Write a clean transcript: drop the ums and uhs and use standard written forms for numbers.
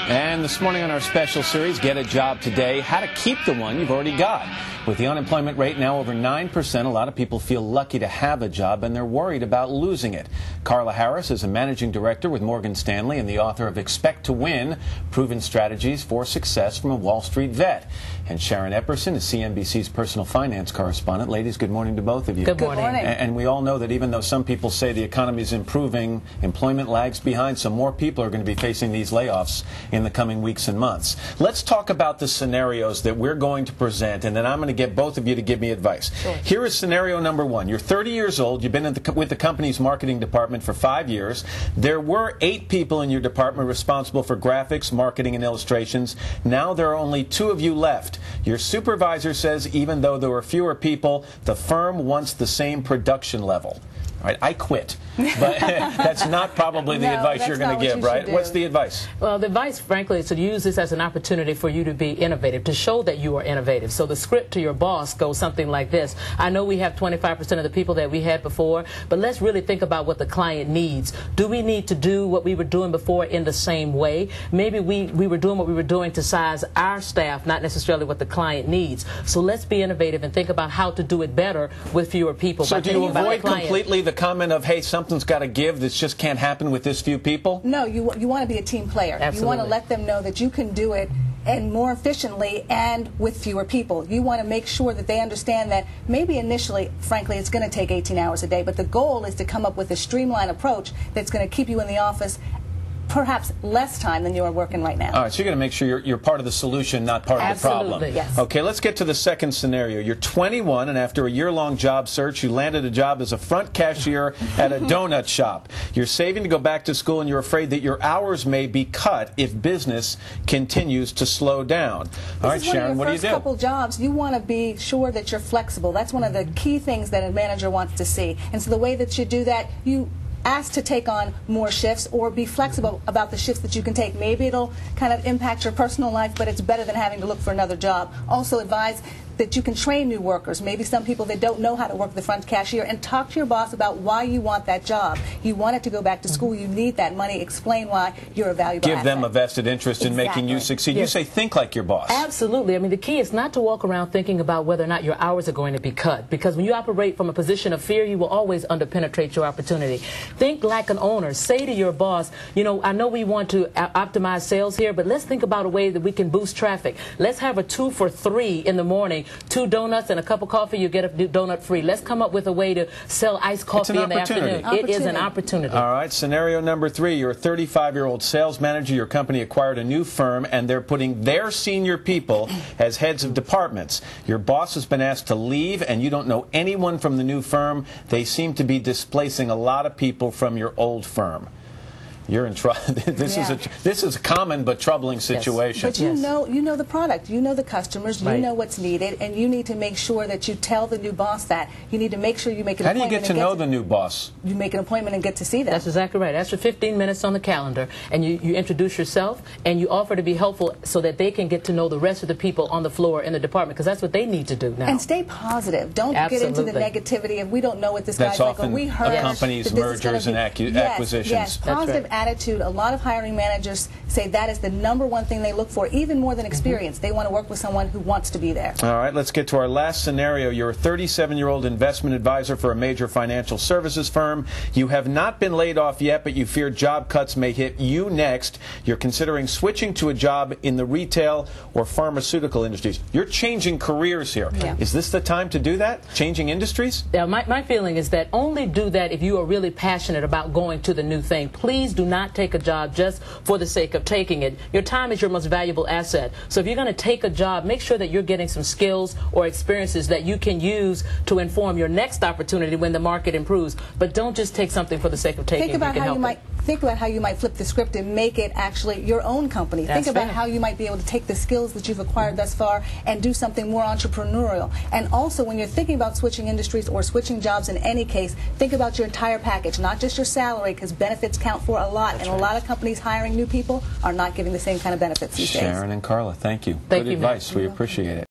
And this morning on our special series, Get a Job Today, how to keep the one you've already got. With the unemployment rate now over 9%, a lot of people feel lucky to have a job and they're worried about losing it. Carla Harris is a managing director with Morgan Stanley and the author of Expect to Win, Proven Strategies for Success from a Wall Street Vet. And Sharon Epperson is CNBC's personal finance correspondent. Ladies, good morning to both of you. Good morning. And we all know that even though some people say the economy is improving, employment lags behind, so more people are going to be facing these layoffs in the coming weeks and months. Let's talk about the scenarios that we're going to present, and then I'm going to get both of you to give me advice. Sure. Here is scenario number one. You're 30 years old. You've been with the company's marketing department for 5 years. There were 8 people in your department responsible for graphics, marketing, and illustrations. Now there are only 2 of you left. Your supervisor says even though there were fewer people, the firm wants the same production level. All right, I quit. But that's not probably the advice you're going to give, right? What's the advice? Well, the advice, frankly, is to use this as an opportunity for you to be innovative, to show that you are innovative. So the script to your boss goes something like this. I know we have 25% of the people that we had before, but let's really think about what the client needs. Do we need to do what we were doing before in the same way? Maybe we were doing what we were doing to size our staff, not necessarily what the client needs. So let's be innovative and think about how to do it better with fewer people. So do you avoid completely the comment of, hey, something's got to give, this just can't happen with this few people? No, you want to be a team player. Absolutely. You want to let them know that you can do it and more efficiently and with fewer people. You want to make sure that they understand that maybe initially, frankly, it's going to take 18 hours a day, but the goal is to come up with a streamlined approach that's going to keep you in the office perhaps less time than you are working right now. All right, so you're going to make sure you're part of the solution, not part of the problem. Absolutely, yes. Okay, let's get to the second scenario. You're 21, and after a year-long job search, you landed a job as a front cashier at a donut shop. You're saving to go back to school, and you're afraid that your hours may be cut if business continues to slow down. All right, Sharon, what do you do? This is one of your first couple jobs. You want to be sure that you're flexible. That's one of the key things that a manager wants to see. And so the way that you do that, you ask to take on more shifts or be flexible about the shifts that you can take. Maybe it'll kind of impact your personal life, but it's better than having to look for another job. Also advise that you can train new workers, maybe some people that don't know how to work the front cashier, and talk to your boss about why you want that job. You want it to go back to school. You need that money. Explain why you're a valuable asset. Give them a vested interest in Exactly. making you succeed. Yes. You say think like your boss. Absolutely. I mean, the key is not to walk around thinking about whether or not your hours are going to be cut, because when you operate from a position of fear, you will always underpenetrate your opportunity. Think like an owner. Say to your boss, you know, I know we want to optimize sales here, but let's think about a way that we can boost traffic. Let's have a 2 for $3 in the morning, 2 donuts and a cup of coffee, you get a donut free. Let's come up with a way to sell iced coffee in the afternoon. It is an opportunity. All right, scenario number 3. You're a 35-year-old sales manager. Your company acquired a new firm, and they're putting their senior people as heads of departments. Your boss has been asked to leave, and you don't know anyone from the new firm. They seem to be displacing a lot of people from your old firm. You're in trouble. This is a common but troubling situation. But you know the product, you know the customers, you Right. know what's needed, and you need to make sure that you tell the new boss that. You need to make sure you make an How do appointment. you get to know the new boss? You make an appointment and get to see them. That's exactly right. That's for 15 minutes on the calendar, and you introduce yourself and you offer to be helpful so that they can get to know the rest of the people on the floor in the department, because that's what they need to do now. And stay positive. Don't get into the negativity of we don't know what this guy's like, or we heard a company's mergers and acquisitions. Yes, positive attitude. A lot of hiring managers say that is the #1 thing they look for, even more than experience. They want to work with someone who wants to be there. All right, let's get to our last scenario. You're a 37-year-old investment advisor for a major financial services firm. You have not been laid off yet, but you fear job cuts may hit you next. You're considering switching to a job in the retail or pharmaceutical industries. You're changing careers here. Yeah. Is this the time to do that? Changing industries? Yeah, my feeling is that only do that if you are really passionate about going to the new thing. Please do not take a job just for the sake of taking it. Your time is your most valuable asset. So if you're going to take a job, make sure that you're getting some skills or experiences that you can use to inform your next opportunity when the market improves. But don't just take something for the sake of taking it. Think about how you might flip the script and make it actually your own company. That's think about fair. how you might be able to take the skills that you've acquired thus far and do something more entrepreneurial. And also, when you're thinking about switching industries or switching jobs in any case, think about your entire package, not just your salary, because benefits count for a lot. That's and right. a lot of companies hiring new people are not giving the same kind of benefits these days. Sharon and Carla, thank you. Thank Good you, advice. We appreciate it.